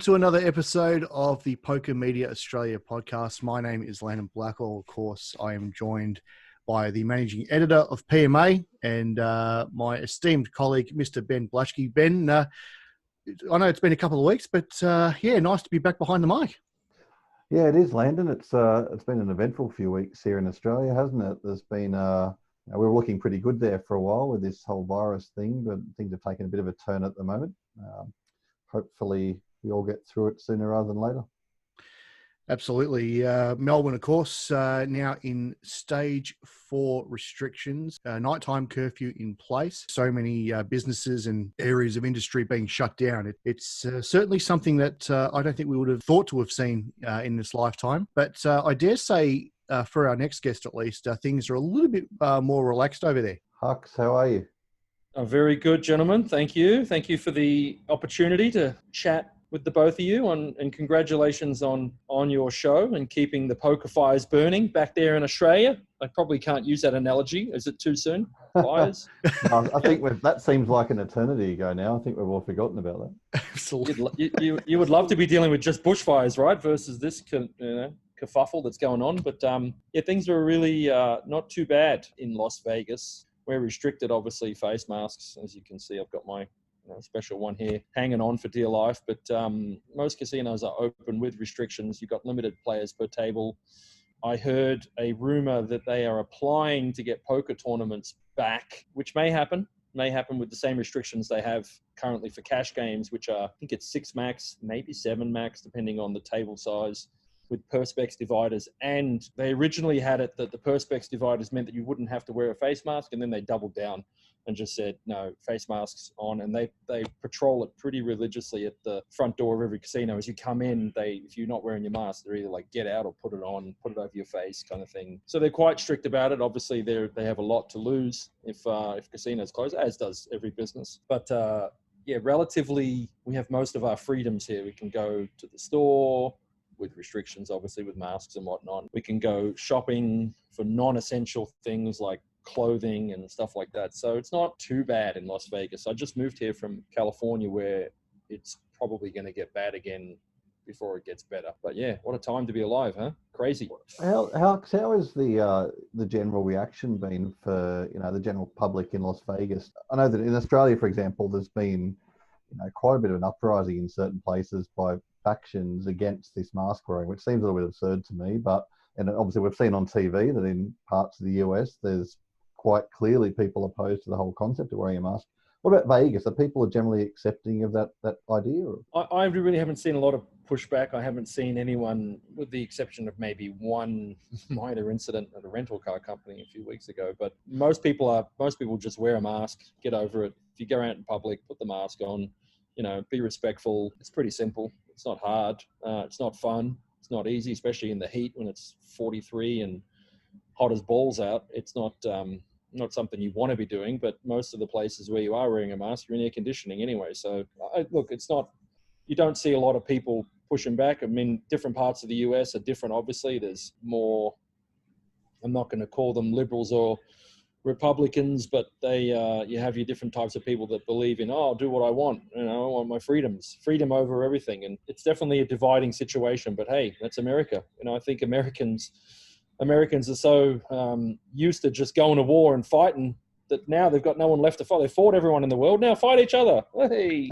to another episode of the Poker Media Australia podcast. My name is Landon Blackwell. Of course, I am joined by the managing editor of PMA and my esteemed colleague, Mr. Ben Blashke. Ben, I know it's been a couple of weeks, but nice to be back behind the mic. Yeah, it is, Landon. It's been an eventful few weeks here in Australia, hasn't it? There's been we were looking pretty good there for a while with this whole virus thing, but things have taken a bit of a turn at the moment. Hopefully we all get through it sooner rather than later. Absolutely. Melbourne, of course, now in stage 4 restrictions, nighttime curfew in place. So many businesses and areas of industry being shut down. It's certainly something that I don't think we would have thought to have seen in this lifetime. But I dare say, for our next guest at least, things are a little bit more relaxed over there. Hux, how are you? Very good, gentlemen. Thank you. Thank you for the opportunity to chat with the both of you, and congratulations on your show and keeping the poker fires burning back there in Australia. I probably can't use that analogy. Is it too soon? Fires? I think that seems like an eternity ago now. I think we've all forgotten about that. Absolutely. You would love to be dealing with just bushfires, right? Versus this kerfuffle that's going on. But things are really not too bad in Las Vegas. We're restricted, obviously, face masks. As you can see, I've got my special one here hanging on for dear life. But most casinos are open with restrictions. You've got limited players per table. I heard a rumor that they are applying to get poker tournaments back, which may happen with the same restrictions they have currently for cash games, which are, I think it's 6 max, maybe 7 max, depending on the table size, with perspex dividers. And they originally had it that the perspex dividers meant that you wouldn't have to wear a face mask, and then they doubled down and just said no, face masks on. And they patrol it pretty religiously at the front door of every casino. As you come in, if you're not wearing your mask, they're either like get out or put it on, put it over your face kind of thing. So they're quite strict about it. Obviously they have a lot to lose if casinos close, as does every business. But relatively we have most of our freedoms here. We can go to the store with restrictions, obviously, with masks and whatnot. We can go shopping for non-essential things like clothing and stuff like that. So it's not too bad in Las Vegas. I just moved here from California, where it's probably going to get bad again before it gets better. But yeah, what a time to be alive, huh? Crazy. How has the general reaction been for the general public in Las Vegas? I know that in Australia, for example, there's been quite a bit of an uprising in certain places by factions against this mask wearing, which seems a little bit absurd to me. And obviously we've seen on TV that in parts of the US, there's quite clearly people opposed to the whole concept of wearing a mask. What about Vegas? Are people generally accepting of that idea? I really haven't seen a lot of pushback. I haven't seen anyone, with the exception of maybe one minor incident at a rental car company a few weeks ago. But most people just wear a mask, get over it. If you go out in public, put the mask on, be respectful. It's pretty simple. It's not hard. It's not fun. It's not easy, especially in the heat when it's 43 and hot as balls out. It's not something you want to be doing, but most of the places where you are wearing a mask, you're in air conditioning anyway. So look, you don't see a lot of people pushing back. I mean, different parts of the US are different. Obviously, there's more, I'm not going to call them liberals or Republicans, but you have your different types of people that believe in, I'll do what I want. I want my freedom over everything. And it's definitely a dividing situation, but hey, that's America. I think Americans are so used to just going to war and fighting that now they've got no one left to fight. They fought everyone in the world. Now fight each other. Hey.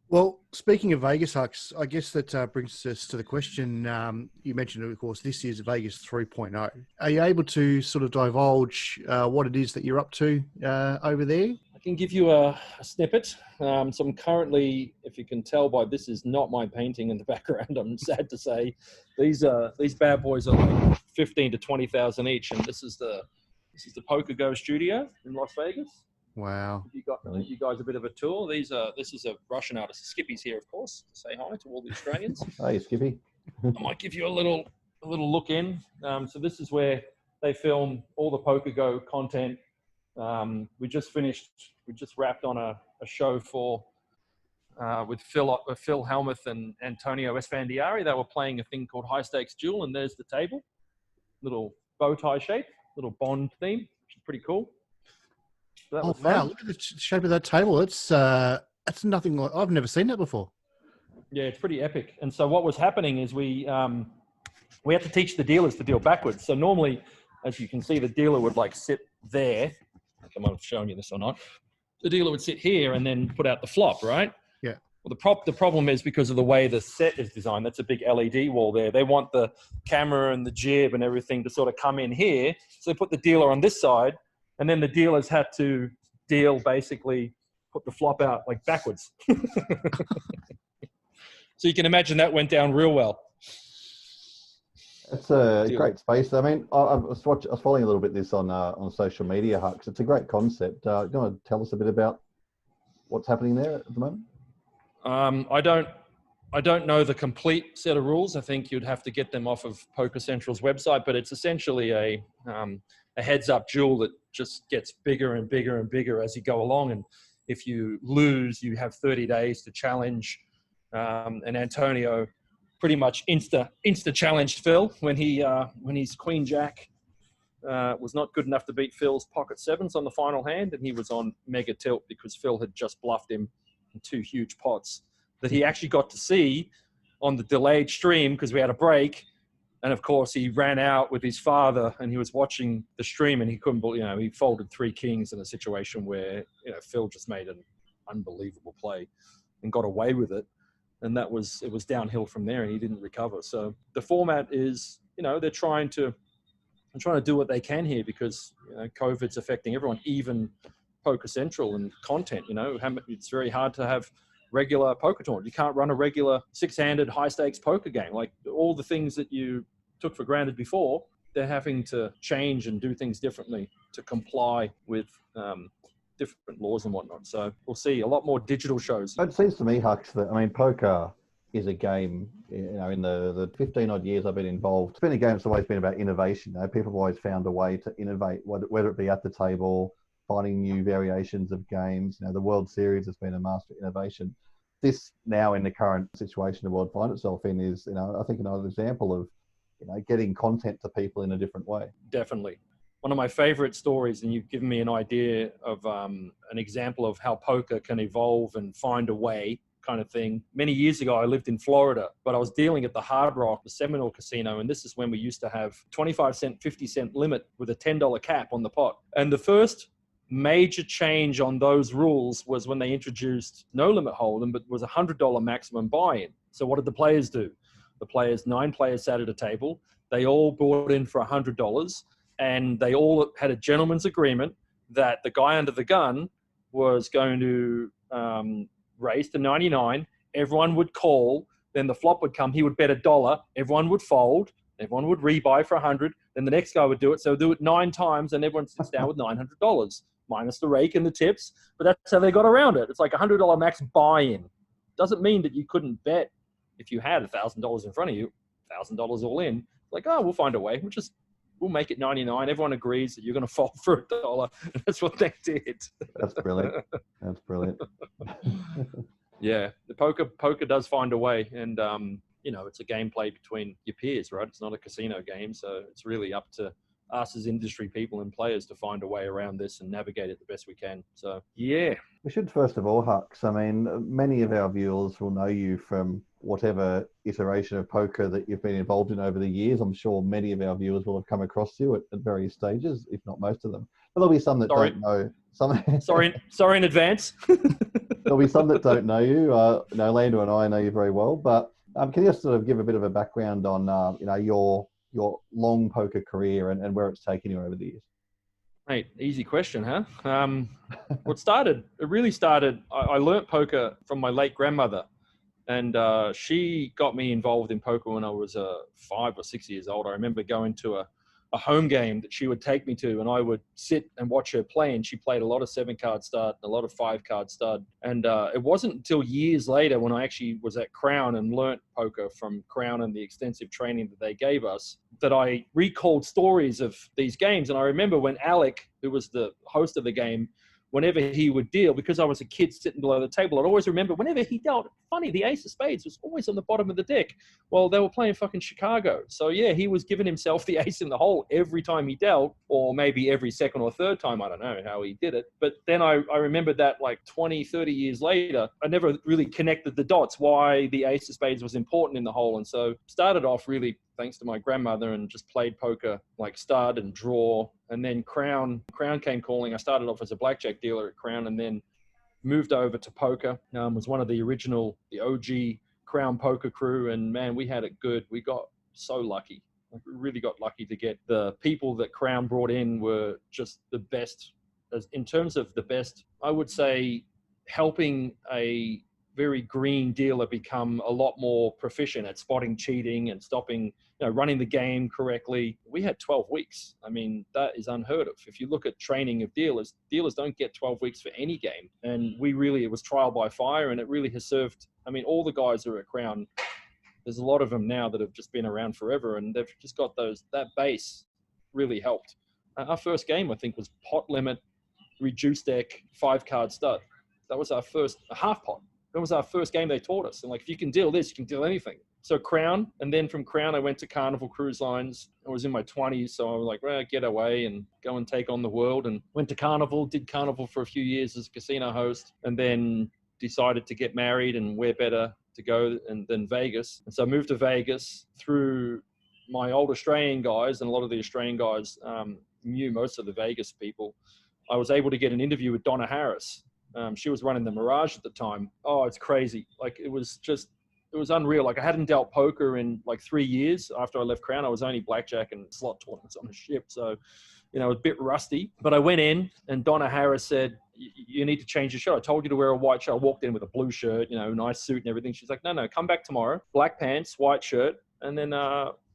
Well, speaking of Vegas, Hux, I guess that brings us to the question. You mentioned, of course, this is Vegas 3.0. Are you able to sort of divulge what it is that you're up to over there? I can give you a snippet. So I'm currently, if you can tell by this is not my painting in the background, I'm sad to say, these bad boys are like 15 to 20,000 each, and this is the Poker Go studio in Las Vegas. Wow. You guys a bit of a tour. This is a Russian artist. Skippy's here, of course, to say hi to all the Australians. Hey, Skippy. I might give you a little look in. So this is where they film all the Poker Go content. We just wrapped on a show with Phil Helmuth and Antonio Esfandiari. They were playing a thing called High Stakes Duel, and there's the table. Little bow tie shape, little Bond theme, which is pretty cool. So wow, look at the shape of that table. It's nothing like, I've never seen that before. Yeah, it's pretty epic. And so what was happening is we had to teach the dealers to deal backwards. So normally, as you can see, the dealer would like sit there. I might have shown you this or not. The dealer would sit here and then put out the flop, right? Yeah. Well, the problem is because of the way the set is designed, that's a big LED wall there. They want the camera and the jib and everything to sort of come in here. So they put the dealer on this side, and then the dealers had to deal basically put the flop out like backwards. So you can imagine that went down real well. It's a great space. I mean, I was following a little bit this on social media, Hux. It's a great concept. Do you want to tell us a bit about what's happening there at the moment? I don't know the complete set of rules. I think you'd have to get them off of Poker Central's website, but it's essentially a heads-up jewel that just gets bigger and bigger and bigger as you go along. And if you lose, you have 30 days to challenge. And Antonio pretty much insta challenged Phil when his Queen Jack was not good enough to beat Phil's pocket sevens on the final hand, and he was on mega tilt because Phil had just bluffed him in 2 huge pots that he actually got to see on the delayed stream because we had a break. And of course, he ran out with his father and he was watching the stream and he couldn't believe, he folded 3 kings in a situation where, Phil just made an unbelievable play and got away with it. And it was downhill from there and he didn't recover. So the format is, they're trying to do what they can here because, COVID's affecting everyone, even Poker Central and content, it's very hard to have regular poker tournament. You can't run a regular 6-handed high stakes poker game. Like all the things that you took for granted before, they're having to change and do things differently to comply with different laws and whatnot. So we'll see a lot more digital shows. It seems to me, Hux, that poker is a game. In the 15 odd years I've been involved, it's been a game that's always been about innovation. People have always found a way to innovate, whether it be at the table, finding new variations of games. The World Series has been a master innovation. This now in the current situation the world finds itself in is, I think another example of, getting content to people in a different way. Definitely. One of my favorite stories, and you've given me an idea of an example of how poker can evolve and find a way kind of thing. Many years ago, I lived in Florida, but I was dealing at the Hard Rock, the Seminole Casino, and this is when we used to have 25-cent, 50-cent limit with a $10 cap on the pot. And the first major change on those rules was when they introduced no limit hold'em, but was $100 maximum buy-in. So what did the players do? The players, 9 players sat at a table. They all bought in for $100, and they all had a gentleman's agreement that the guy under the gun was going to raise to 99. Everyone would call. Then the flop would come. He would bet $1. Everyone would fold. Everyone would rebuy for 100. Then the next guy would do it. So do it 9 times, and everyone sits down with $900 minus the rake and the tips. But that's how they got around it. It's like $100 max buy-in. Doesn't mean that you couldn't bet if you had $1,000 in front of you, $1,000 all in. Like, we'll find a way. We'll make it 99. Everyone agrees that you're going to fold for $1. That's what they did. That's brilliant. That's brilliant. Yeah, the poker does find a way, and it's a game played between your peers, right? It's not a casino game, so it's really up to us as industry people and players to find a way around this and navigate it the best we can. So, yeah. We should first of all, Hux, many of our viewers will know you from whatever iteration of poker that you've been involved in over the years. I'm sure many of our viewers will have come across you at various stages, if not most of them. But there'll be some that don't know. Sorry in advance. There'll be some that don't know you. Lando and I know you very well, but can you just sort of give a bit of a background on your long poker career and where it's taken you over the years? Mate, easy question, huh? It really started, I learnt poker from my late grandmother, and she got me involved in poker when I was 5 or 6 years old. I remember going to a home game that she would take me to, and I would sit and watch her play, and she played a lot of 7-card stud and a lot of 5-card stud. And it wasn't until years later when I actually was at Crown and learnt poker from Crown and the extensive training that they gave us that I recalled stories of these games. And I remember when Alec, who was the host of the game, whenever he would deal, because I was a kid sitting below the table, I'd always remember whenever he dealt, funny, the ace of spades was always on the bottom of the deck. Well, they were playing fucking Chicago. So yeah, he was giving himself the ace in the hole every time he dealt, or maybe every second or third time. I don't know how he did it. But then I remembered that like 20, 30 years later, I never really connected the dots why the ace of spades was important in the hole. And so started off really thanks to my grandmother and just played poker like stud and draw. And then Crown came calling. I started off as a blackjack dealer at Crown and then moved over to poker. Was one of the OG Crown poker crew. And man, we had it good. We got so lucky. Like, we really got lucky to get the people that Crown brought in were just the best. As in terms of the best, I would say helping a very green dealer become a lot more proficient at spotting cheating and stopping, running the game correctly. We had 12 weeks. I mean, that is unheard of. If you look at training of dealers don't get 12 weeks for any game. And it was trial by fire, and it really has served. I mean, all the guys who are at Crown, there's a lot of them now that have just been around forever, and they've just got that base really helped. Our first game, I think, was pot limit, reduced deck, 5-card stud. That was our first half pot. That was our first game they taught us. And like, if you can deal this, you can deal anything. So Crown, and then from Crown, I went to Carnival Cruise Lines. I was in my 20s, so I was like, well, get away and go and take on the world. And went to Carnival, did Carnival for a few years as a casino host, and then decided to get married, and where better to go than Vegas. And so I moved to Vegas through my old Australian guys, and a lot of the Australian guys knew most of the Vegas people. I was able to get an interview with Donna Harris. She was running the Mirage at the time. Oh, it's crazy. Like, it was unreal. Like, I hadn't dealt poker in like 3 years after I left Crown. I was only blackjack and slot tournaments on the ship. So, it was a bit rusty. But I went in, and Donna Harris said, you need to change your shirt. I told you to wear a white shirt. I walked in with a blue shirt, nice suit and everything. She's like, no, come back tomorrow. Black pants, white shirt. And then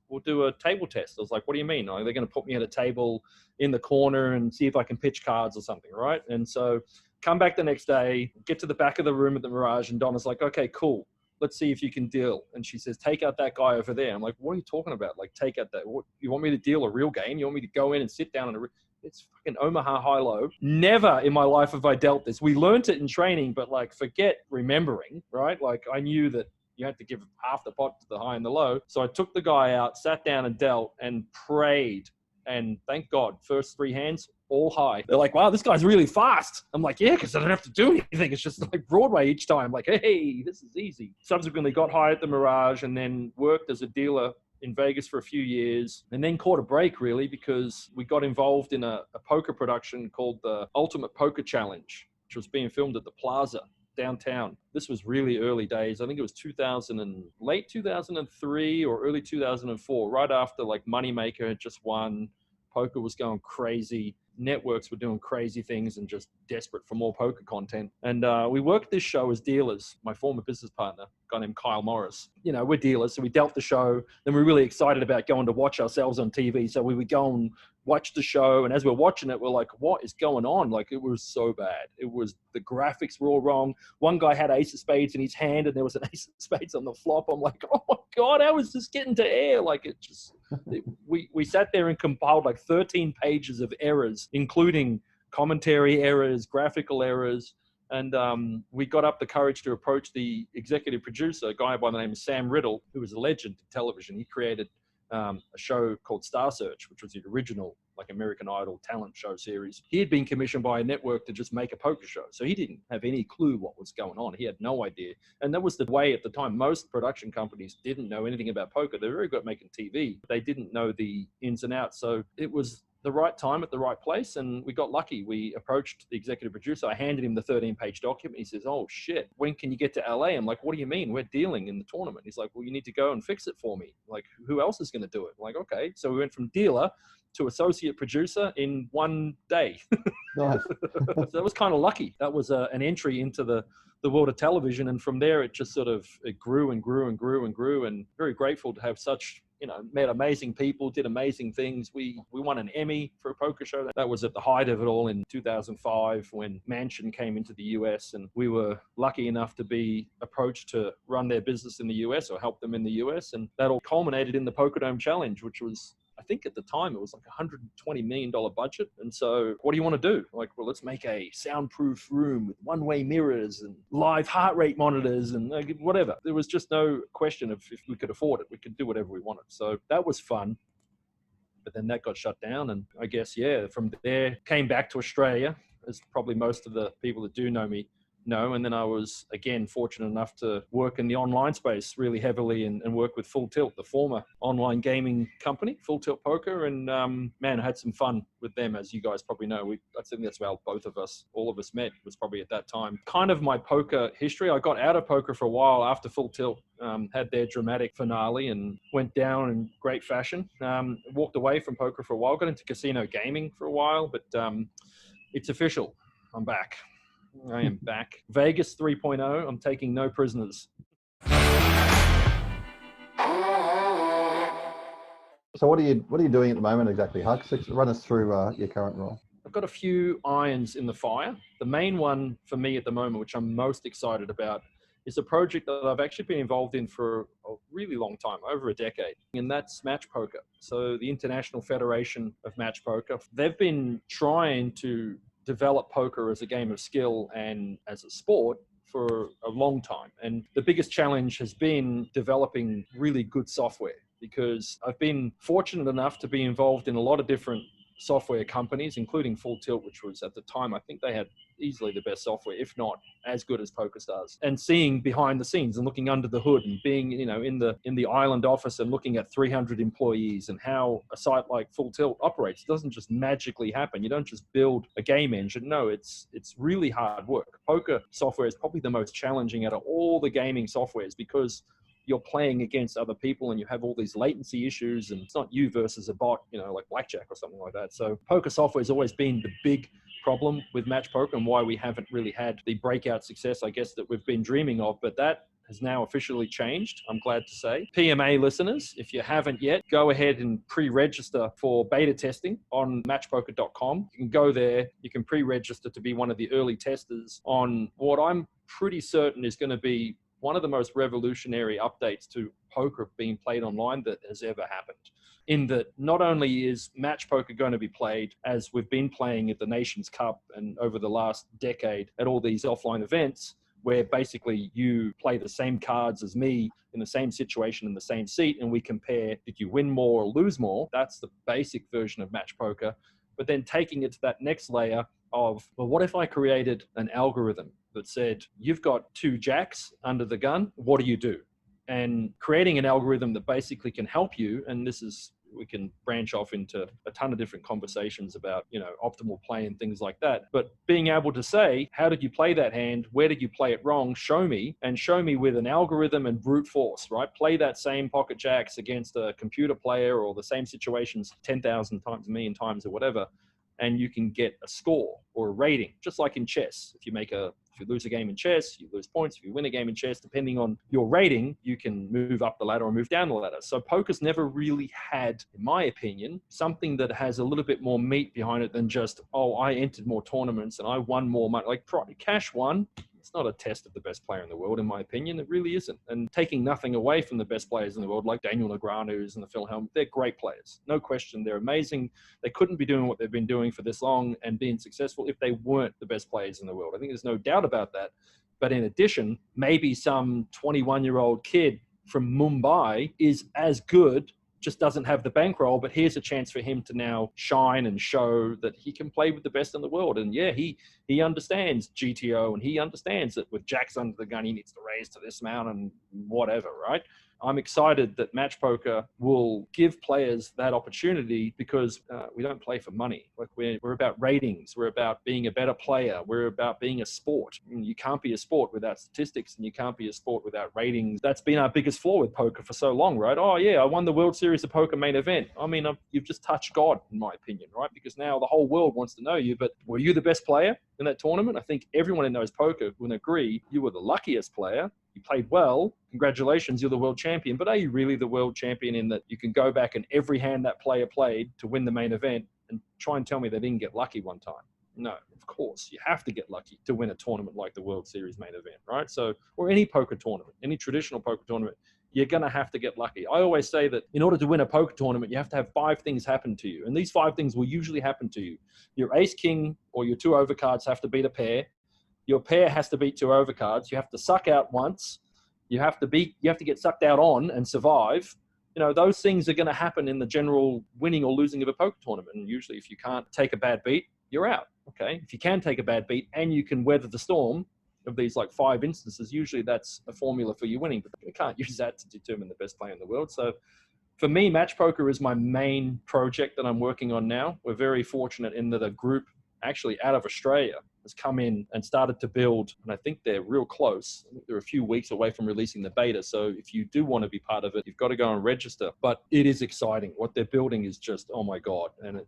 we'll do a table test. I was like, what do you mean? Like, they're going to put me at a table in the corner and see if I can pitch cards or something, right? And so come back the next day, get to the back of the room at the Mirage, and Donna's like, okay, cool. Let's see if you can deal. And she says, take out that guy over there. I'm like, what are you talking about? Like, take out that. What, you want me to deal a real game? You want me to go in and sit down it's fucking Omaha high-low. Never in my life have I dealt this. We learned it in training, but like, forget remembering, right? Like, I knew that you had to give half the pot to the high and the low. So I took the guy out, sat down and dealt and prayed. And thank God, first 3 hands, all high. They're like, wow, this guy's really fast. I'm like, yeah, because I don't have to do anything. It's just like Broadway each time. Like, hey, this is easy. Subsequently got high at the Mirage and then worked as a dealer in Vegas for a few years, and then caught a break really because we got involved in a poker production called the Ultimate Poker Challenge, which was being filmed at the Plaza downtown. This was really early days. I think it was late 2003 or early 2004, right after like Moneymaker had just won. Poker was going crazy. Networks were doing crazy things and just desperate for more poker content. And we worked this show as dealers. My former business partner, a guy named Kyle Morris. We're dealers, so we dealt the show. Then we were really excited about going to watch ourselves on TV. So we would go and watch the show. And as we're watching it, we're like, what is going on? Like, it was so bad. The graphics were all wrong. One guy had ace of spades in his hand and there was an ace of spades on the flop. I'm like, oh my God, how is this getting to air? Like, it just... We sat there and compiled like 13 pages of errors, including commentary errors, graphical errors. And we got up the courage to approach the executive producer, a guy by the name of Sam Riddle, who was a legend in television. He created a show called Star Search, which was the original like American Idol talent show series. He had been commissioned by a network to just make a poker show. So he didn't have any clue what was going on. He had no idea. And that was the way at the time. Most production companies didn't know anything about poker. They were very good at making TV. They didn't know the ins and outs. So it was the right time at the right place, and we got lucky. We approached the executive producer. I handed him the 13-page document. He says, oh shit, when can you get to LA? I'm like, what do you mean? We're dealing in the tournament. He's like, well, you need to go and fix it for me. Like, who else is going to do it? I'm like, okay. So we went from dealer to associate producer in 1 day. Nice. So that was kind of lucky. That was an entry into the world of television. And from there, it just it grew and grew and grew and grew, and very grateful to have such, met amazing people, did amazing things. We won an Emmy for a poker show. That was at the height of it all in 2005 when Mansion came into the US, and we were lucky enough to be approached to run their business in the US or help them in the US. And that all culminated in the Poker Dome Challenge, which was I think at the time it was like $120 million budget. And so what do you want to do? Like, well, let's make a soundproof room with one-way mirrors and live heart rate monitors and whatever. There was just no question of if we could afford it. We could do whatever we wanted. So that was fun. But then that got shut down. And I guess, yeah, from there, came back to Australia, as probably most of the people that do know me know. And then I was, again, fortunate enough to work in the online space really heavily and work with Full Tilt, the former online gaming company, Full Tilt Poker. And man, I had some fun with them, as you guys probably know. I think that's how all of us met, was probably at that time. Kind of my poker history. I got out of poker for a while after Full Tilt had their dramatic finale and went down in great fashion. Walked away from poker for a while, got into casino gaming for a while, but it's official. I'm back. I am back. Vegas 3.0. I'm taking no prisoners. So what are you doing at the moment exactly, Hux? Run us through your current role. I've got a few irons in the fire. The main one for me at the moment, which I'm most excited about, is a project that I've actually been involved in for a really long time, over a decade, and that's match poker. So the International Federation of Match Poker, they've been trying to develop poker as a game of skill and as a sport for a long time. And the biggest challenge has been developing really good software, because I've been fortunate enough to be involved in a lot of different software companies, including Full Tilt, which was at the time, I think they had easily the best software, if not as good as PokerStars, and seeing behind the scenes and looking under the hood and being, you know, in the island office and looking at 300 employees and how a site like Full Tilt operates. It doesn't just magically happen. You don't just build a game engine. No, it's really hard work. Poker software is probably the most challenging out of all the gaming softwares, because you're playing against other people and you have all these latency issues, and it's not you versus a bot, you know, like blackjack or something like that. So poker software has always been the big problem with match poker, and why we haven't really had the breakout success, I guess, that we've been dreaming of. But that has now officially changed, I'm glad to say. PMA listeners, if you haven't yet, go ahead and pre-register for beta testing on matchpoker.com. You can go there, you can pre-register to be one of the early testers on what I'm pretty certain is going to be one of the most revolutionary updates to poker being played online that has ever happened. In that, not only is match poker going to be played as we've been playing at the Nations Cup and over the last decade at all these offline events, where basically you play the same cards as me in the same situation in the same seat, and we compare, did you win more or lose more? That's the basic version of match poker. But then taking it to that next layer of, well, what if I created an algorithm that said, you've got 2 jacks under the gun, what do you do? And creating an algorithm that basically can help you, and we can branch off into a ton of different conversations about, you know, optimal play and things like that. But being able to say, how did you play that hand? Where did you play it wrong? Show me with an algorithm and brute force, right? Play that same pocket jacks against a computer player, or the same situations 10,000 times, a million times, or whatever. And you can get a score or a rating, just like in chess. If you lose a game in chess, you lose points. If you win a game in chess, depending on your rating, you can move up the ladder or move down the ladder. So poker's never really had, in my opinion, something that has a little bit more meat behind it than just, oh, I entered more tournaments and I won more money. Like cash won. It's not a test of the best player in the world, in my opinion. It really isn't. And taking nothing away from the best players in the world, like Daniel Negreanu's and the Phil Helm, they're great players. No question. They're amazing. They couldn't be doing what they've been doing for this long and being successful if they weren't the best players in the world. I think there's no doubt about that. But in addition, maybe some 21-year-old kid from Mumbai is as good, just doesn't have the bankroll, but here's a chance for him to now shine and show that he can play with the best in the world. And yeah, he understands GTO, and he understands that with jacks under the gun, he needs to raise to this amount and whatever, right? I'm excited that match poker will give players that opportunity, because we don't play for money. Like we're about ratings. We're about being a better player. We're about being a sport. You can't be a sport without statistics, and you can't be a sport without ratings. That's been our biggest flaw with poker for so long, right? Oh yeah, I won the World Series of Poker main event. I mean, you've just touched God, in my opinion, right? Because now the whole world wants to know you, but were you the best player in that tournament? I think everyone who knows poker would agree you were the luckiest player. You played well. Congratulations, you're the world champion. But are you really the world champion in that you can go back and every hand that player played to win the main event and try and tell me they didn't get lucky one time? No, of course. You have to get lucky to win a tournament like the World Series main event, right? So, or any poker tournament, any traditional poker tournament, you're going to have to get lucky. I always say that in order to win a poker tournament, you have to have 5 things happen to you. And these 5 things will usually happen to you. Your ace king or your 2 overcards have to beat a pair. Your pair has to beat 2 overcards. You have to suck out once. You have to get sucked out on and survive. Those things are going to happen in the general winning or losing of a poker tournament. And usually if you can't take a bad beat, you're out. Okay. If you can take a bad beat and you can weather the storm of these like 5 instances, usually that's a formula for you winning, but you can't use that to determine the best player in the world. So for me, match poker is my main project that I'm working on now. We're very fortunate in that a group actually out of Australia has come in and started to build, and I think they're real close. I think they're a few weeks away from releasing the beta. So if you do want to be part of it, you've got to go and register. But it is exciting. What they're building is just, oh my God. And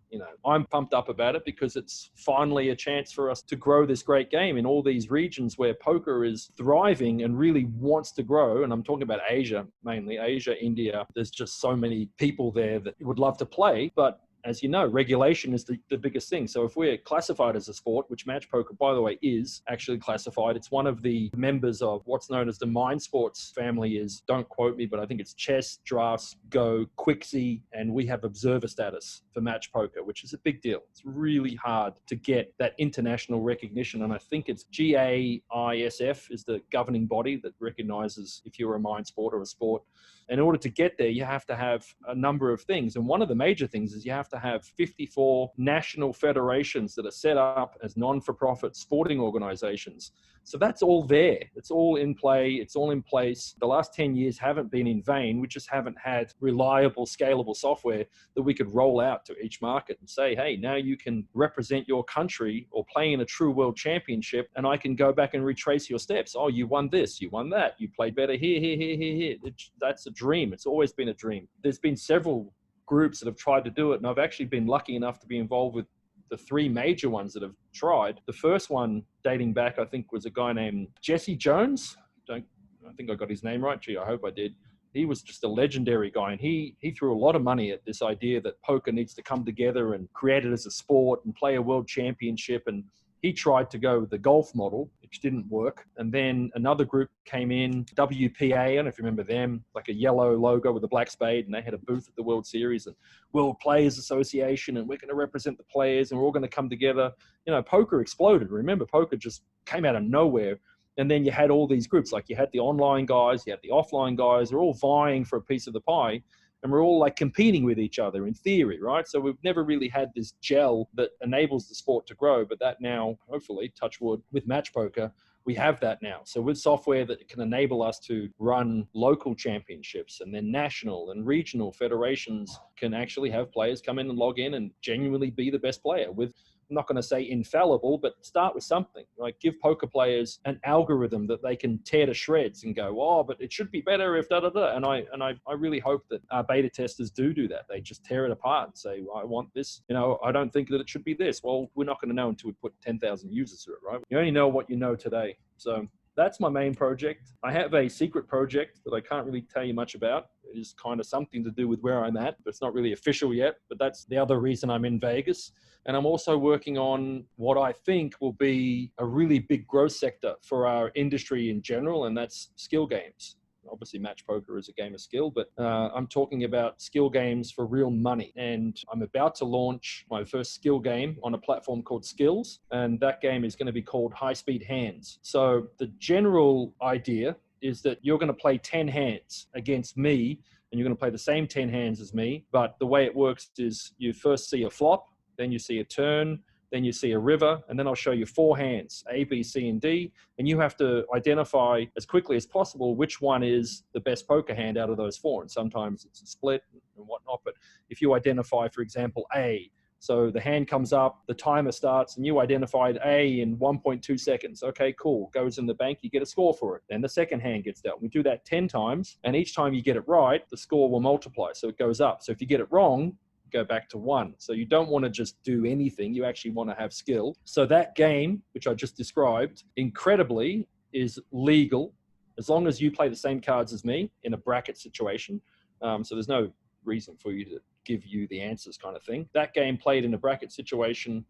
I'm pumped up about it because it's finally a chance for us to grow this great game in all these regions where poker is thriving and really wants to grow. And I'm talking about Asia, mainly Asia, India. There's just so many people there that would love to play, but as you know, regulation is the biggest thing. So if we're classified as a sport, which match poker, by the way, is actually classified, it's one of the members of what's known as the Mind Sports family is, don't quote me, but I think it's chess, drafts, Go, Quixie, and we have observer status for match poker, which is a big deal. It's really hard to get that international recognition. And I think it's GAISF is the governing body that recognizes if you're a mind sport or a sport. In order to get there, you have to have a number of things. And one of the major things is you have to have 54 national federations that are set up as non-for-profit sporting organizations. So that's all there. It's all in play. It's all in place. The last 10 years haven't been in vain. We just haven't had reliable, scalable software that we could roll out to each market and say, hey, now you can represent your country or play in a true world championship, and I can go back and retrace your steps. Oh, you won this, you won that, you played better here. That's a dream. It's always been a dream. There's been several groups that have tried to do it, and I've actually been lucky enough to be involved with the 3 major ones that have tried. The first one dating back, I think, was a guy named Jesse Jones. I think I got his name right. Gee, I hope I did. He was just a legendary guy, and he threw a lot of money at this idea that poker needs to come together and create it as a sport and play a world championship. And he tried to go with the golf model, which didn't work. And then another group came in, WPA, I don't know if you remember them, like a yellow logo with a black spade, and they had a booth at the World Series and World Players Association, and we're going to represent the players, and we're all going to come together. Poker exploded. Remember, poker just came out of nowhere. And then you had all these groups, like you had the online guys, you had the offline guys, they're all vying for a piece of the pie. And we're all like competing with each other in theory, right? So we've never really had this gel that enables the sport to grow. But that now, hopefully, touch wood, with match poker, we have that now. So with software that can enable us to run local championships, and then national and regional federations can actually have players come in and log in and genuinely be the best player with, I'm not going to say infallible, but start with something. Like give poker players an algorithm that they can tear to shreds and go, oh, but it should be better if da-da-da. And I really hope that our beta testers do that. They just tear it apart and say, well, I want this. I don't think that it should be this. Well, we're not going to know until we put 10,000 users through it, right? You only know what you know today. So that's my main project. I have a secret project that I can't really tell you much about. It is kind of something to do with where I'm at, but it's not really official yet. But that's the other reason I'm in Vegas. And I'm also working on what I think will be a really big growth sector for our industry in general, and that's skill games. Obviously, match poker is a game of skill, but I'm talking about skill games for real money. And I'm about to launch my first skill game on a platform called Skills, and that game is going to be called High Speed Hands. So the general idea is that you're going to play 10 hands against me, and you're going to play the same 10 hands as me. But the way it works is you first see a flop, then you see a turn, then you see a river, and then I'll show you 4 hands, A, B, C, and D, and you have to identify as quickly as possible which one is the best poker hand out of those 4. And sometimes it's a split and whatnot, but if you identify, for example, A, so the hand comes up, the timer starts, and you identified A in 1.2 seconds. Okay, cool. Goes in the bank, you get a score for it. Then the second hand gets dealt. We do that 10 times, and each time you get it right, the score will multiply, so it goes up. So if you get it wrong, go back to 1. So you don't want to just do anything. You actually want to have skill. So that game, which I just described, incredibly is legal as long as you play the same cards as me in a bracket situation. So there's no reason for you to give you the answers kind of thing. That game played in a bracket situation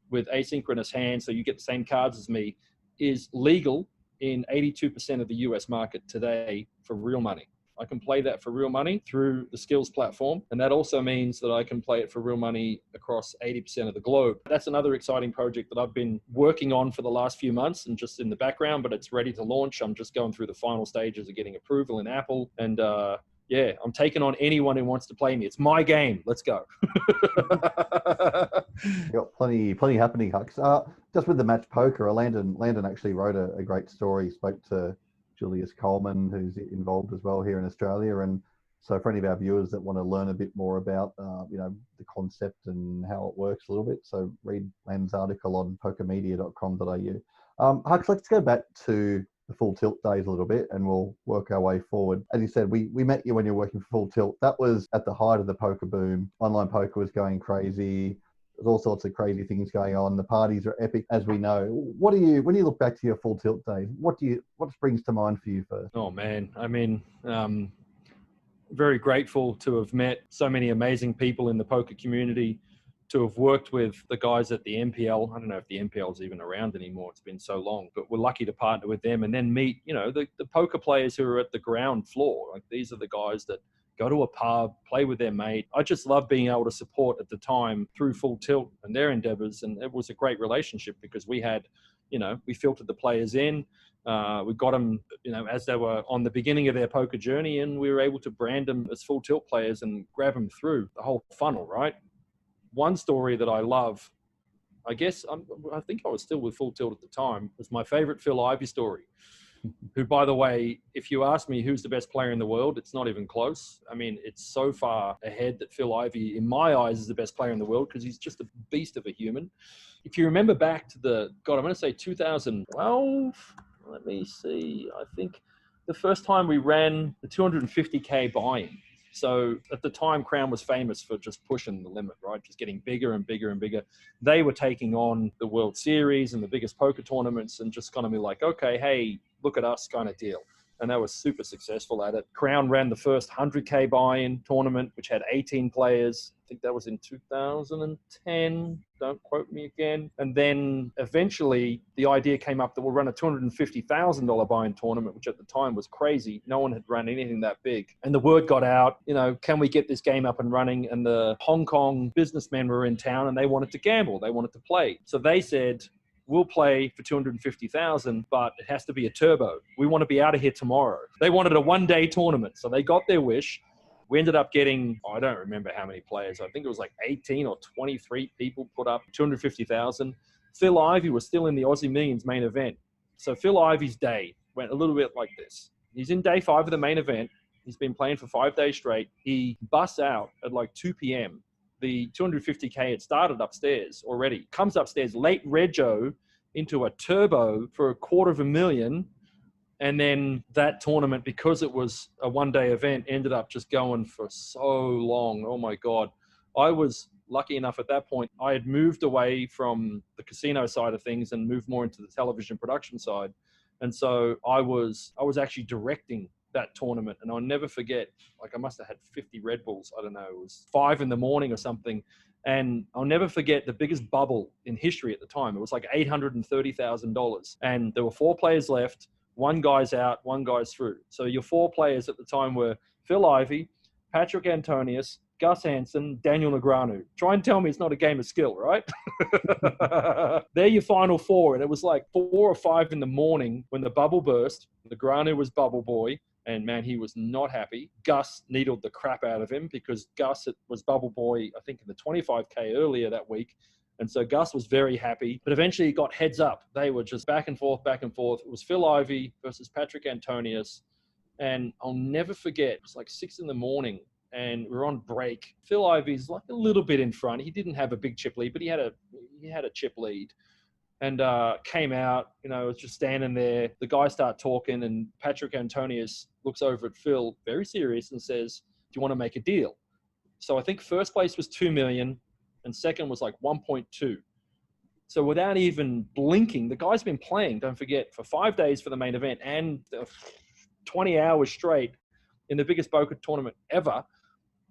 with asynchronous hands, so you get the same cards as me, is legal in 82% of the US market today for real money. I can play that for real money through the skills platform. And that also means that I can play it for real money across 80% of the globe. That's another exciting project that I've been working on for the last few months and just in the background, but it's ready to launch. I'm just going through the final stages of getting approval in Apple. And yeah, I'm taking on anyone who wants to play me. It's my game. Let's go. You got plenty happening, Hux. Just with the match poker, Landon actually wrote a great story. Spoke to Julius Coleman, who's involved as well here in Australia. And so for any of our viewers that want to learn a bit more about, the concept and how it works a little bit, so read Landon's article on pokermedia.com.au. Hux, let's go back to the Full Tilt days a little bit and we'll work our way forward. As you said, we met you when you were working for Full Tilt. That was at the height of the poker boom. Online poker was going crazy. There's all sorts of crazy things going on. The parties are epic, as we know. When you look back to your Full Tilt days, what springs to mind for you first? Oh man, I mean, very grateful to have met so many amazing people in the poker community, to have worked with the guys at the MPL. I don't know if the MPL is even around anymore. It's been so long, but we're lucky to partner with them and then meet, the poker players who are at the ground floor. Like, these are the guys that go to a pub, play with their mate. I just love being able to support at the time through Full Tilt and their endeavors. And it was a great relationship because we had, we filtered the players in. We got them, as they were on the beginning of their poker journey, and we were able to brand them as Full Tilt players and grab them through the whole funnel, right? One story that I love, I guess, I think I was still with Full Tilt at the time, was my favorite Phil Ivey story, who, by the way, if you ask me who's the best player in the world, it's not even close. I mean, it's so far ahead that Phil Ivey, in my eyes, is the best player in the world because he's just a beast of a human. If you remember back to I'm going to say 2012, let me see, I think the first time we ran the 250K buy-in. So at the time, Crown was famous for just pushing the limit, right? Just getting bigger and bigger and bigger. They were taking on the World Series and the biggest poker tournaments and just going to be like, okay, hey, look at us kind of deal. And they were super successful at it. Crown ran the first 100K buy-in tournament, which had 18 players. I think that was in 2010. Don't quote me again. And then eventually the idea came up that we'll run a $250,000 buy-in tournament, which at the time was crazy. No one had run anything that big. And the word got out, can we get this game up and running? And the Hong Kong businessmen were in town and they wanted to gamble. They wanted to play. So they said, we'll play for 250,000, but it has to be a turbo. We want to be out of here tomorrow. They wanted a one-day tournament. So they got their wish. We ended up getting, I don't remember how many players. I think it was like 18 or 23 people put up 250,000. Phil Ivey was still in the Aussie Millions main event. So Phil Ivey's day went a little bit like this. He's in day 5 of the main event. He's been playing for 5 days straight. He busts out at like 2 p.m. The 250K had started upstairs already. Comes upstairs late rego into a turbo for $250,000. And then that tournament, because it was a one-day event, ended up just going for so long. Oh, my God. I was lucky enough at that point. I had moved away from the casino side of things and moved more into the television production side. And so I was actually directing that tournament. And I'll never forget, like, I must have had 50 Red Bulls. I don't know. It was 5 a.m. or something. And I'll never forget the biggest bubble in history at the time. It was like $830,000. And there were 4 players left. 1 guy's out, 1 guy's through. So your 4 players at the time were Phil Ivey, Patrick Antonius, Gus Hansen, Daniel Negreanu. Try and tell me it's not a game of skill, right? They're your final 4. And it was like 4 or 5 in the morning when the bubble burst. Negreanu was bubble boy. And man, he was not happy. Gus needled the crap out of him because Gus was bubble boy, I think, in the 25K earlier that week. And so Gus was very happy, but eventually he got heads up. They were just back and forth, back and forth. It was Phil Ivey versus Patrick Antonius. And I'll never forget, it was like 6 in the morning and we're on break. Phil Ivey's like a little bit in front. He didn't have a big chip lead, but he had a chip lead. And came out, was just standing there. The guys start talking and Patrick Antonius looks over at Phil, very serious, and says, do you want to make a deal? So I think first place was 2 million. And second was like 1.2. So without even blinking, the guy's been playing, don't forget, for 5 days for the main event and 20 hours straight in the biggest poker tournament ever.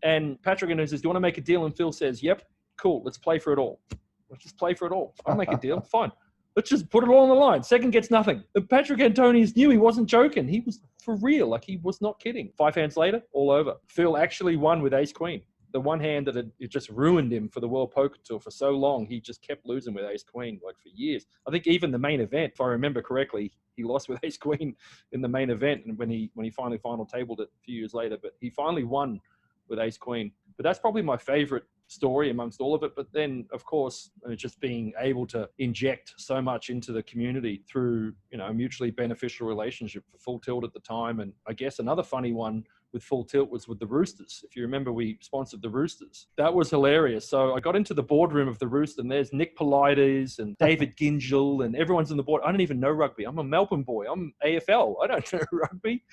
And Patrick says, do you want to make a deal? And Phil says, yep, cool, let's play for it all. Let's just play for it all. I'll make a deal, fine. Let's just put it all on the line. Second gets nothing. And Patrick Antonius knew he wasn't joking. He was for real. Like, he was not kidding. 5 hands later, all over. Phil actually won with ace queen. The one hand that it just ruined him for the World Poker Tour for so long. He just kept losing with ace queen, like, for years. I think even the main event, if I remember correctly, he lost with ace queen in the main event, and when he finally final tabled it a few years later. But he finally won with ace queen. But that's probably my favorite story amongst all of it. But then, of course, just being able to inject so much into the community through, a mutually beneficial relationship for Full Tilt at the time. And I guess another funny one with Full Tilt was with the Roosters. If you remember, we sponsored the Roosters. That was hilarious. So I got into the boardroom of the Rooster, and there's Nick Polides and David Gingell, and everyone's on the board. I don't even know rugby. I'm a Melbourne boy. I'm AFL. I don't know rugby.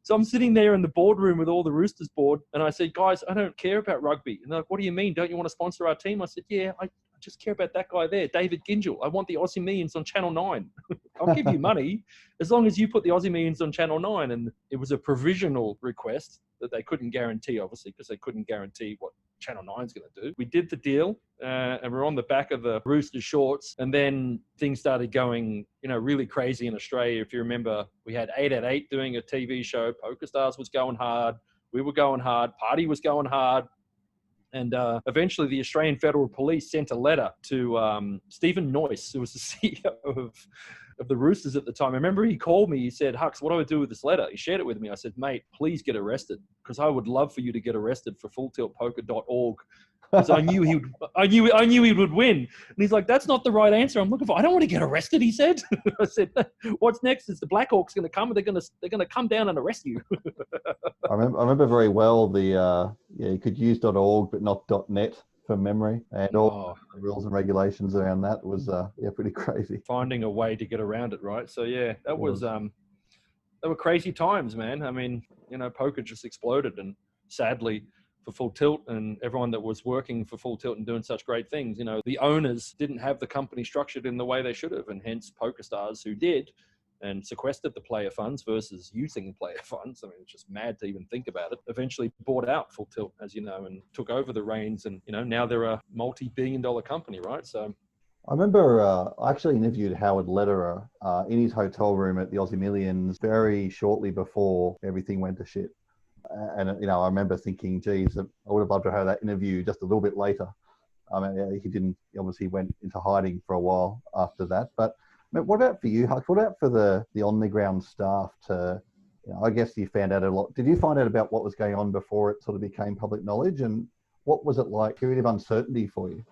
So I'm sitting there in the boardroom with all the Roosters board, and I said, guys, I don't care about rugby. And they're like, what do you mean? Don't you want to sponsor our team? I said, yeah, I just care about that guy there, David Gingell. I want the Aussie Millions on Channel 9. I'll give you money as long as you put the Aussie Millions on Channel 9. And it was a provisional request that they couldn't guarantee, obviously, because they couldn't guarantee what Channel 9's going to do. We did the deal, and we're on the back of the Rooster shorts. And then things started going, really crazy in Australia. If you remember, we had 8 at 8 doing a TV show. PokerStars was going hard. We were going hard. Party was going hard. And eventually the Australian Federal Police sent a letter to Stephen Noyce, who was the CEO of the Roosters at the time. I remember he called me. He said, Hux, what do I do with this letter? He shared it with me. I said, mate, please get arrested, because I would love for you to get arrested for fulltiltpoker.org. Because I knew he would win. And he's like, that's not the right answer I'm looking for. I don't want to get arrested, he said. I said, what's next is the Blackhawks going to come, and they're going to come down and arrest you. I remember very well you could use .org but not .net from memory, and all the rules and regulations around that was pretty crazy. Finding a way to get around it, right? So yeah, that was they were crazy times, man. I mean, poker just exploded, and sadly for Full Tilt and everyone that was working for Full Tilt and doing such great things, the owners didn't have the company structured in the way they should have, and hence PokerStars, who did and sequestered the player funds versus using player funds. I mean, it's just mad to even think about it. Eventually bought out Full Tilt, as you know, and took over the reins, and now they're a multi-billion-dollar company, right? So I remember I actually interviewed Howard Lederer in his hotel room at the Aussie Millions very shortly before everything went to shit. And, I remember thinking, geez, I would have loved to have that interview just a little bit later. I mean, he obviously went into hiding for a while after that. But I mean, what about for you, Hux? What about for the on-the-ground staff I guess you found out a lot. Did you find out about what was going on before it sort of became public knowledge? And what was it like, period of uncertainty for you?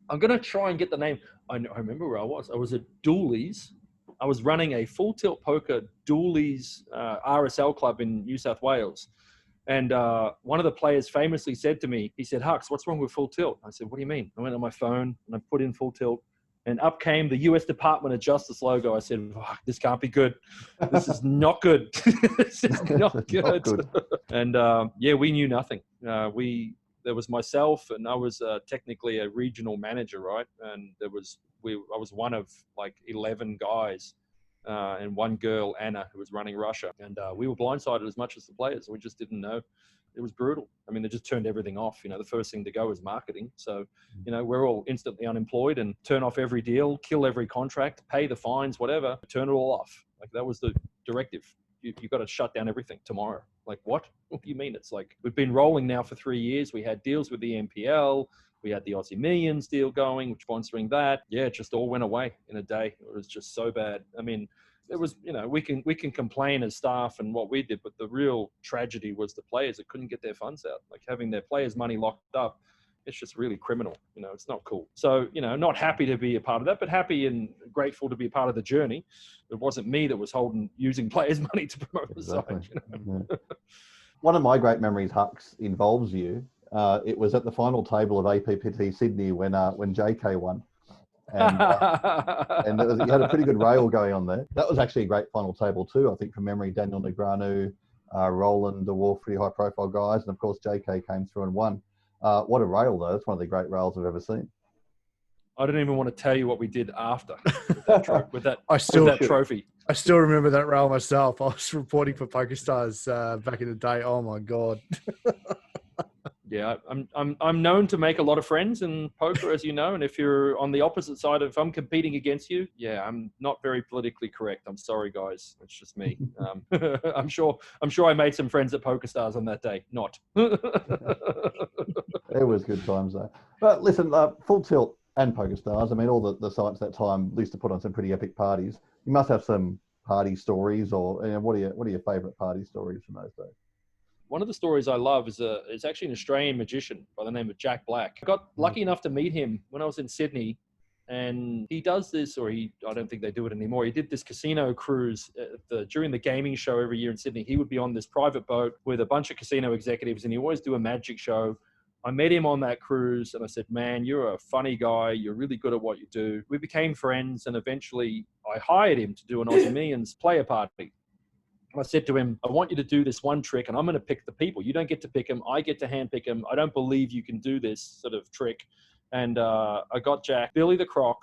I'm going to try and get the name. I remember where I was. I was at Dooley's. I was running a Full Tilt Poker Dooley's RSL club in New South Wales. And one of the players famously said to me, he said, Hux, what's wrong with Full Tilt? I said, what do you mean? I went on my phone and I put in Full Tilt, and up came the US Department of Justice logo. I said, this can't be good. This is not good. This is not good. Not good. And we knew nothing. There was myself, and I was technically a regional manager, right? And I was one of like 11 guys and one girl, Anna, who was running Russia. And we were blindsided as much as the players. We just didn't know. It was brutal. I mean, they just turned everything off. The first thing to go is marketing. So, we're all instantly unemployed, and turn off every deal, kill every contract, pay the fines, whatever, turn it all off. Like, that was the directive. You've got to shut down everything tomorrow. Like, what? What do you mean? It's like, we've been rolling now for 3 years. We had deals with the NPL. We had the Aussie Millions deal going, sponsoring that. Yeah, it just all went away in a day. It was just so bad. I mean, it was, we can complain as staff and what we did, but the real tragedy was the players that couldn't get their funds out. Like, having their players' money locked up, it's just really criminal. It's not cool. So, not happy to be a part of that, but happy and grateful to be a part of the journey. It wasn't me that was using players' money to promote the site. Yeah. One of my great memories, Hux, involves you. It was at the final table of APPT Sydney when JK won. And you had a pretty good rail going on there. That was actually a great final table too, I think, from memory. Daniel Negreanu, Roland, the Wolf, pretty high profile guys. And of course, JK came through and won. What a rail, though. That's one of the great rails I've ever seen. I don't even want to tell you what we did after with that trophy. I still remember that rail myself. I was reporting for PokerStars back in the day. Oh, my God. Yeah, I'm known to make a lot of friends in poker, as you know. And if you're on the opposite side, if I'm competing against you, yeah, I'm not very politically correct. I'm sorry, guys. It's just me. I'm sure I made some friends at PokerStars on that day. Not. It was good times though. But listen, Full Tilt and PokerStars, I mean, all the sites that time used to put on some pretty epic parties. You must have some party stories, or what are your favourite party stories from those days? One of the stories I love is actually an Australian magician by the name of Jack Black. I got lucky enough to meet him when I was in Sydney, and he does this, I don't think they do it anymore. He did this casino cruise during the gaming show every year in Sydney. He would be on this private boat with a bunch of casino executives, and he always do a magic show. I met him on that cruise, and I said, man, you're a funny guy. You're really good at what you do. We became friends, and eventually I hired him to do an Aussie Millions player party. I said to him, I want you to do this one trick, and I'm going to pick the people. You don't get to pick them. I get to handpick them. I don't believe you can do this sort of trick. And I got Jack, Billy the Croc,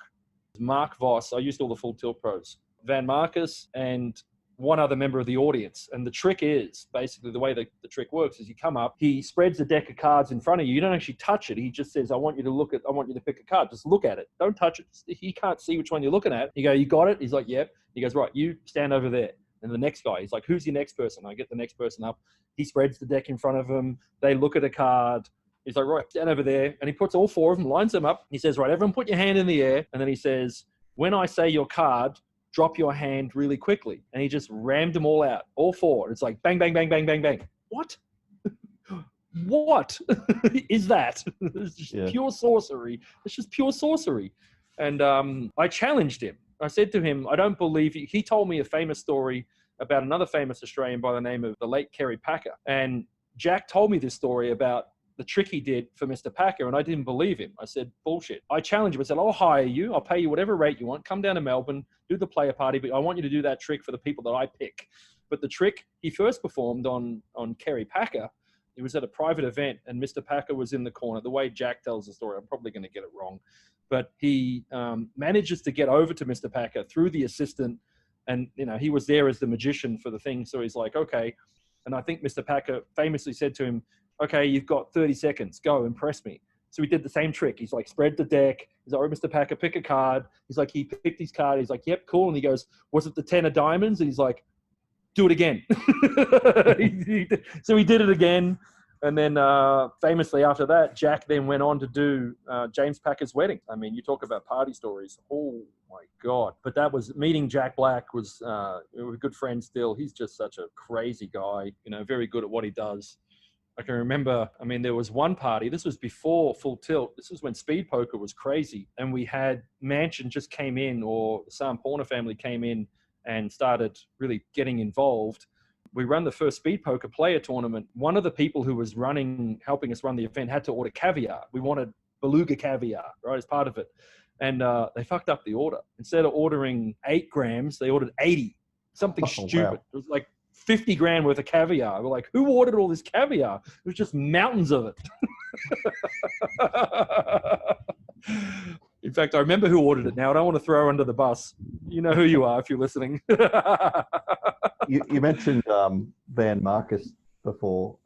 Mark Voss. I used all the Full Tilt pros, Van Marcus, and one other member of the audience. And the trick is, basically the way the trick works is you come up, he spreads a deck of cards in front of you. You don't actually touch it. He just says, I want you to pick a card. Just look at it. Don't touch it. He can't see which one you're looking at. You go, you got it? He's like, yep. He goes, right, you stand over there. And the next guy, he's like, who's your next person? I get the next person up. He spreads the deck in front of him. They look at a card. He's like, right, stand over there. And he puts all four of them, lines them up. He says, right, everyone put your hand in the air. And then he says, when I say your card, drop your hand really quickly. And he just rammed them all out, all four. It's like bang, bang, bang, bang, bang, bang. What? What is that? It's just pure sorcery. It's just pure sorcery. And I challenged him. I said to him, I don't believe you. He told me a famous story about another famous Australian by the name of the late Kerry Packer. And Jack told me this story about the trick he did for Mr. Packer, and I didn't believe him. I said, bullshit. I challenged him. I said, I'll hire you. I'll pay you whatever rate you want. Come down to Melbourne, do the player party, but I want you to do that trick for the people that I pick. But the trick he first performed on Kerry Packer, it was at a private event, and Mr. Packer was in the corner. The way Jack tells the story, I'm probably going to get it wrong. But he manages to get over to Mr. Packer through the assistant. And, he was there as the magician for the thing. So he's like, okay. And I think Mr. Packer famously said to him, okay, you've got 30 seconds. Go, impress me. So he did the same trick. He's like, spread the deck. He's like, oh, Mr. Packer, pick a card. He's like, he picked his card. He's like, yep, cool. And he goes, was it the 10 of diamonds? And he's like, do it again. So he did it again. And then famously after that, Jack then went on to do James Packer's wedding. I mean, you talk about party stories. Oh, my God. But that was meeting Jack Black was we were good friends still. He's just such a crazy guy, very good at what he does. I can remember, there was one party. This was before Full Tilt. This was when speed poker was crazy. And we had Mansion just came in, or the Sam Porner family came in and started really getting involved. We ran the first speed poker player tournament. One of the people who was helping us run the event had to order caviar. We wanted beluga caviar, right, as part of it. And they fucked up the order. Instead of ordering 8 grams, they ordered 80. Something stupid. Wow. It was like 50 grand worth of caviar. We're like, who ordered all this caviar? It was just mountains of it. In fact, I remember who ordered it now. I don't want to throw her under the bus. You know who you are if you're listening. You mentioned Van Marcus before.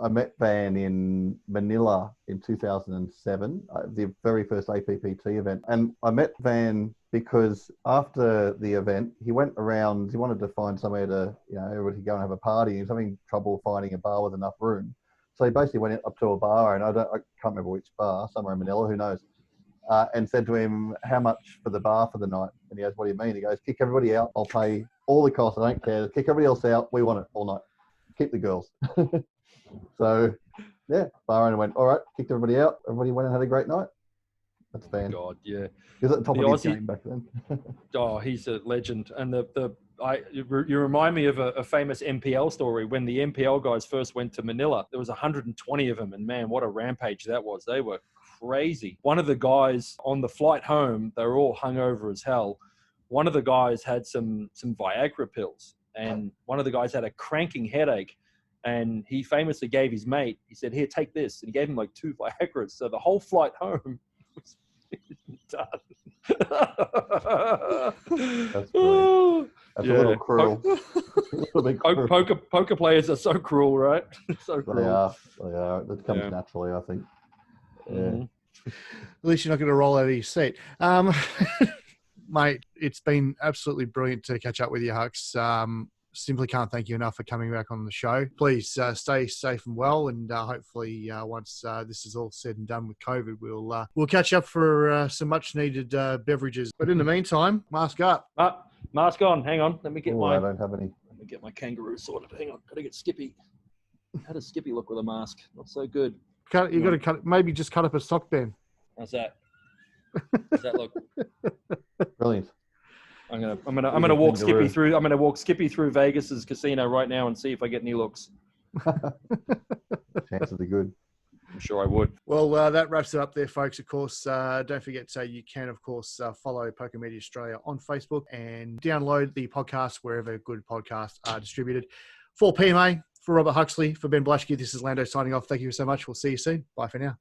I met Van in Manila in 2007, the very first APPT event. And I met Van because after the event, he went around, he wanted to find somewhere to, everybody could go and have a party. He was having trouble finding a bar with enough room. So he basically went up to a bar, and I can't remember which bar, somewhere in Manila, who knows, and said to him, how much for the bar for the night? And he goes, what do you mean? He goes, kick everybody out. I'll pay all the costs. I don't care. Kick everybody else out. We want it all night. Keep the girls. So, yeah, bar owner went, all right, kicked everybody out. Everybody went and had a great night. That's Van. God, yeah. He was at the top of his game back then. Oh, he's a legend. And you remind me of a famous MPL story. When the MPL guys first went to Manila, there was 120 of them. And man, what a rampage that was. They were crazy. One of the guys on the flight home, they were all hungover as hell. One of the guys had some Viagra pills, and one of the guys had a cranking headache, and he famously gave his mate, he said, here, take this. And he gave him like 2 Viagras. So the whole flight home was done. That's brilliant. That's a little cruel. Po- A little bit cruel. poker players are so cruel, right? So cruel. They are. That comes naturally, I think. Yeah. Mhm. At least you're not going to roll out of your seat. Mate, it's been absolutely brilliant to catch up with you, Hux. Simply can't thank you enough for coming back on the show. Please stay safe and well, and hopefully once this is all said and done with COVID, we'll catch up for some much needed beverages. But in the meantime, mask up. Mask on. Hang on. Let me get I don't have any. Let me get my kangaroo sorted. Hang on. Got to get Skippy. How does Skippy look with a mask? Not so good. You got to cut. Maybe just cut up a sock band. How's that? Does that look? Brilliant. I'm gonna walk Skippy through. I'm gonna walk Skippy through Vegas's casino right now and see if I get any looks. Chances are good. I'm sure I would. Well, that wraps it up there, folks. Of course, don't forget you can, of course, follow Poker Media Australia on Facebook and download the podcast wherever good podcasts are distributed. For PMA, for Robert Huxley, for Ben Blashke, this is Lando signing off. Thank you so much. We'll see you soon. Bye for now.